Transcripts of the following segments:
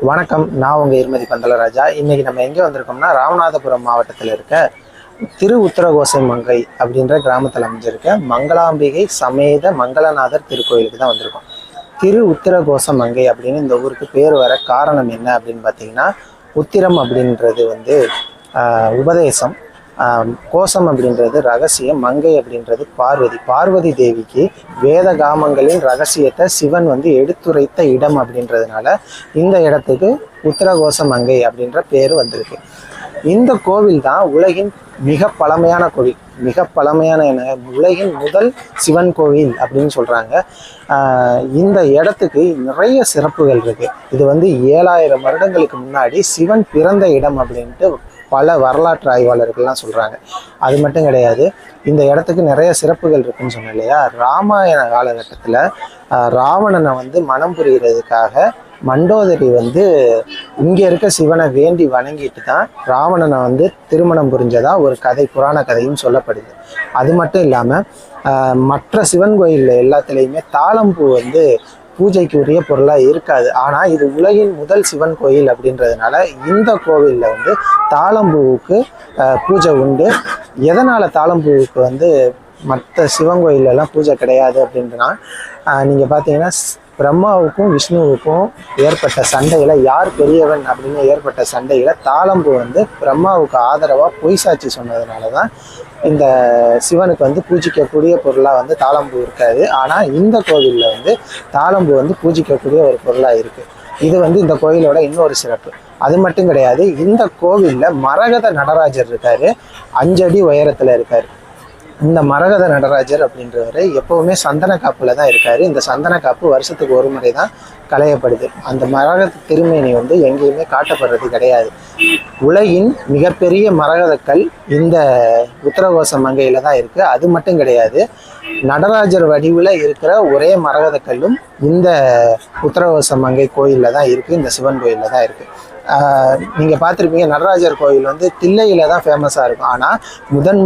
வணக்கம். நான் உங்கள் இருமதி பந்தலராஜா. இன்றைக்கி நம்ம எங்கே வந்திருக்கோம்னா, ராமநாதபுரம் மாவட்டத்தில் இருக்க திரு உத்தரகோசை மங்கை அப்படின்ற கிராமத்தில் அமைஞ்சிருக்க மங்களாம்பிகை சமேத மங்களநாதர் திருக்கோயிலுக்கு தான் வந்திருக்கோம். திரு உத்தரகோச மங்கை அப்படின்னு இந்த ஊருக்கு பேர் வர காரணம் என்ன அப்படின்னு பார்த்தீங்கன்னா, உத்திரம் அப்படின்றது உபதேசம், கோஷம் அப்படின்றது ரகசியம், மங்கை அப்படின்றது பார்வதி தேவிக்கு வேத காமங்களின் ரகசியத்தை சிவன் எடுத்துரைத்த இடம் அப்படின்றதுனால இந்த இடத்துக்கு உத்தரகோச மங்கை அப்படின்ற பேர் வந்திருக்கு. இந்த கோவில் தான் உலகின் மிக பழமையான கோவில். மிக பழமையான உலகின் முதல் சிவன் கோவில் அப்படின்னு சொல்கிறாங்க. இந்த இடத்துக்கு நிறைய சிறப்புகள் இருக்குது. இது 7000 வருடங்களுக்கு முன்னாடி சிவன் பிறந்த இடம் அப்படின்ட்டு பல வரலாற்று ஆய்வாளர்கள்லாம் சொல்கிறாங்க. அது மட்டும் கிடையாது, இந்த இடத்துக்கு நிறைய சிறப்புகள் இருக்குன்னு சொன்னேன் இல்லையா. ராமாயண காலகட்டத்தில் ராவணனை மனம் புரிகிறதுக்காக மண்டோதரி இங்கே இருக்க சிவனை வேண்டி வணங்கிட்டு தான் ராவணனை திருமணம் புரிஞ்சதா ஒரு கதை, புராண கதையும் சொல்லப்படுது. அது மட்டும் இல்லாமல் மற்ற சிவன் கோயில் எல்லாத்துலேயுமே தாளம்பூ பூஜைக்கு உரிய பொருளாக இருக்காது. ஆனால் இது உலகின் முதல் சிவன் கோயில் அப்படின்றதுனால இந்த கோவிலில் தாளம்பூவுக்கு பூஜை உண்டு. எதனால் தாளம்பூவுக்கு மற்ற சிவன் கோயிலெல்லாம் பூஜை கிடையாது அப்படின்றனா, நீங்கள் பார்த்தீங்கன்னா பிரம்மாவுக்கும் விஷ்ணுவுக்கும் ஏற்பட்ட சண்டையில் யார் பெரியவன் அப்படின்னு ஏற்பட்ட சண்டையில் தாளம்பூ பிரம்மாவுக்கு ஆதரவாக பொய் சாட்சி சொன்னதுனால தான் இந்த சிவனுக்கு பூஜிக்கக்கூடிய பொருளாக தாளம்பூ இருக்காது. ஆனால் இந்த கோவிலில் தாளம்பூ பூஜிக்கக்கூடிய ஒரு பொருளாக இருக்குது. இது இந்த கோயிலோட இன்னொரு சிறப்பு. அது மட்டும் கிடையாது, இந்த கோவிலில் மரகத நடராஜர் இருக்கார். 5 அடி உயரத்தில் இருக்கார். இந்த மரகத நடராஜர் அப்படின்றவர் எப்போவுமே சந்தன காப்பில் தான் இருக்கார். இந்த சந்தன காப்பு வருஷத்துக்கு ஒரு முறை தான் களையப்படுது. அந்த மரகத திருமேனி எங்கேயுமே காட்டப்படுறது கிடையாது. உலகின் மிகப்பெரிய மரகதக்கல் இந்த உத்தரகோச மங்கையில் தான் இருக்குது. அது மட்டும் கிடையாது, நடராஜர் வடிவில் இருக்கிற ஒரே மரகதக்கல்லும் இந்த உத்தரகோச மங்கை கோயிலில் தான் இருக்குது. இந்த சிவன் கோயிலில் தான் இருக்குது. நீங்கள் பார்த்துருப்பீங்க, நடராஜர் கோயில் தில்லையில் தான் ஃபேமஸாக இருக்கும். ஆனால்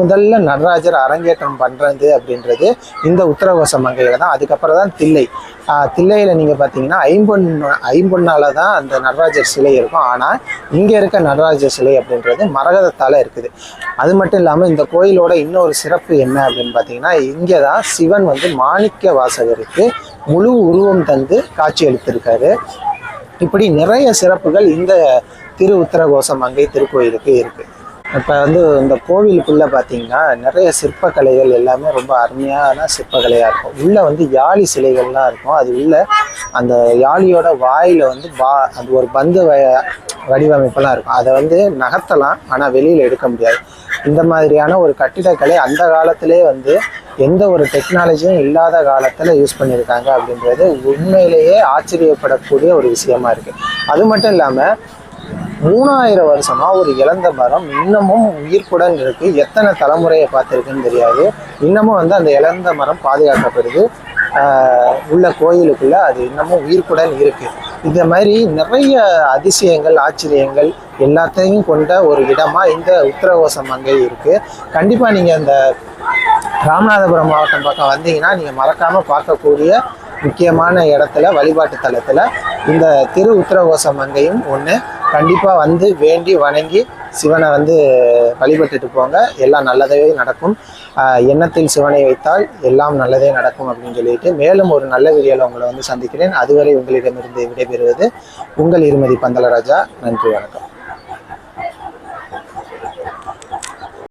முதல்ல நடராஜர் அரங்கேற்றம் பண்ணுறது அப்படின்றது இந்த உத்தரகோச மங்கையில் தான். அதுக்கப்புறம் தான் தில்லையில் நீங்கள் பார்த்தீங்கன்னா ஐம்பொன்னால தான் அந்த நடராஜர் சிலை இருக்கும். ஆனால் இங்கே இருக்க நடராஜர் சிலை அப்படின்றது மரகதத்தால் இருக்குது. அது மட்டும் இல்லாமல் இந்த கோயிலோட இன்னொரு சிறப்பு என்ன அப்படின்னு பார்த்தீங்கன்னா, இங்கே தான் சிவன் மாணிக்க வாசகருக்கு முழு உருவம் தந்து காட்சி அளித்திருக்காரு. இப்படி நிறைய சிறப்புகள் இந்த திரு உத்தரகோச மங்கை திருக்கோயிலுக்கு இருக்குது. இப்போ இந்த கோவிலுக்குள்ளே பார்த்தீங்கன்னா நிறைய சிற்பக்கலைகள் எல்லாமே ரொம்ப அருமையான சிற்பக்கலையாக இருக்கும். உள்ளே யாழி சிலைகள்லாம் இருக்கும். அது உள்ள அந்த யாழியோட வாயில் அது ஒரு பந்து வடிவமைப்பெல்லாம் இருக்கும். அதை நகர்த்தலாம், ஆனால் வெளியில் எடுக்க முடியாது. இந்த மாதிரியான ஒரு கட்டிடக்கலை அந்த காலத்திலே எந்த ஒரு டெக்னாலஜியும் இல்லாத காலத்தில் யூஸ் பண்ணியிருக்காங்க அப்படின்றது உண்மையிலேயே ஆச்சரியப்படக்கூடிய ஒரு விஷயமா இருக்குது. அது மட்டும் இல்லாமல் 3000 வருஷமாக ஒரு இழந்த மரம் இன்னமும் உயிர்ப்புடன் இருக்குது. எத்தனை தலைமுறையை பார்த்துருக்குன்னு தெரியாது. இன்னமும் அந்த இழந்த மரம் பாதுகாக்கப்படுது. உள்ள கோயிலுக்குள்ளே அது இன்னமும் உயிர்ப்புடன் இருக்குது. இந்த மாதிரி நிறைய அதிசயங்கள், ஆச்சரியங்கள் எல்லாத்தையும் கொண்ட ஒரு இடமாக இந்த உத்தரகோச மங்கை இருக்குது. கண்டிப்பாக நீங்கள் இந்த ராமநாதபுரம் மாவட்டம் பக்கம் வந்தீங்கன்னா நீங்கள் மறக்காமல் பார்க்கக்கூடிய முக்கியமான இடத்துல, வழிபாட்டு தலத்தில் இந்த திரு உத்தரகோச மங்கையும் ஒன்று. கண்டிப்பாக வேண்டி வணங்கி சிவனை வழிபட்டுட்டு போங்க. எல்லாம் நல்லதே நடக்கும். எண்ணத்தில் சிவனை வைத்தால் எல்லாம் நல்லதே நடக்கும் அப்படின்னு சொல்லிட்டு மேலும் ஒரு நல்ல வீடியோவில் உங்களை சந்திக்கிறேன். அதுவரை உங்களிடமிருந்து விடைபெறுவது உங்கள் இருமதி பந்தலராஜா. நன்றி, வணக்கம்.